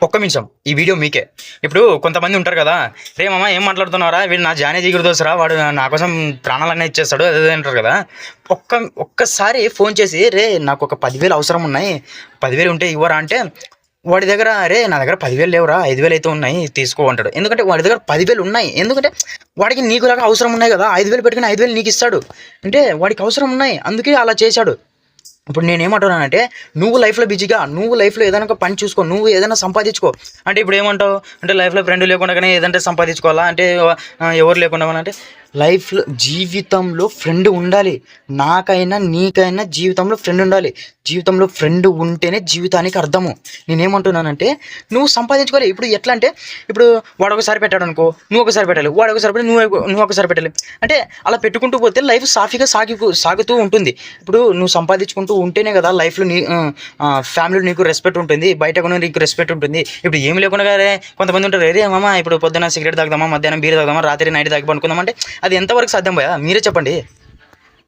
ఒక్క నిమిషం ఈ వీడియో మీకే. ఇప్పుడు కొంతమంది ఉంటారు కదా, రే మామ ఏం మాట్లాడుతున్నారా, వీడు నా జానే జిగురు దోసరా, వాడు నా కోసం ప్రాణాలన్నీ ఇచ్చేస్తాడు అదే అంటారు కదా. ఒక్కసారి ఫోన్ చేసి, రే నాకు ఒక 10,000 అవసరం ఉన్నాయి, 10,000 ఉంటే ఇవ్వరా అంటే వాడి దగ్గర, రే నా దగ్గర 10,000 లేవురా, 5,000 అయితే ఉన్నాయి తీసుకో అంటాడు. ఎందుకంటే వాడి దగ్గర 10,000 ఉన్నాయి, ఎందుకంటే వాడికి నీకులాగా అవసరం ఉన్నాయి కదా. 5,000 పెట్టుకుని 5,000 నీకు ఇస్తాడు అంటే వాడికి అవసరం ఉన్నాయి, అందుకే అలా చేశాడు. ఇప్పుడు నేనేమంటున్నానంటే, నువ్వు లైఫ్లో బిజీగా, నువ్వు లైఫ్లో ఏదైనా ఒక పని చూసుకో, నువ్వు ఏదైనా సంపాదించుకో. అంటే ఇప్పుడు ఏమంటావు అంటే, లైఫ్లో ఫ్రెండ్ లేకుండా ఏదంటే సంపాదించుకోవాలా అంటే, ఎవరు లేకుండా అంటే, లైఫ్లో జీవితంలో ఫ్రెండ్ ఉండాలి. నాకైనా నీకైనా జీవితంలో ఫ్రెండ్ ఉండాలి. జీవితంలో ఫ్రెండ్ ఉంటేనే జీవితానికి అర్థము. నేనేమంటున్నానంటే, నువ్వు సంపాదించుకోవాలి. ఇప్పుడు ఎట్లా అంటే, ఇప్పుడు వాడు ఒకసారి పెట్టాడు అనుకో, నువ్వు ఒకసారి పెట్టాలి, వాడు ఒకసారి పెట్టి నువ్వు ఒకసారి పెట్టాలి. అంటే అలా పెట్టుకుంటూ పోతే లైఫ్ సాఫీగా సాగుతూ ఉంటుంది. ఇప్పుడు నువ్వు సంపాదించుకుంటూ ఉంటేనే కదా లైఫ్లో నీ ఫ్యామిలీలో నీకు రెస్పెక్ట్ ఉంటుంది, బయట కూడా నీకు రెస్పెక్ట్ ఉంటుంది. ఇప్పుడు ఏమి లేకుండా కొంతమంది ఉంటారు, రే మామ ఇప్పుడు పొద్దున్న సిగరెట్ తాగుదామా, మధ్యాహ్నం బీర్ తాగుదామా, రాత్రి నైట్ తాగి పనుకుందాం అంటే అది ఎంతవరకు సాధ్యం భయ్యా, మీరే చెప్పండి.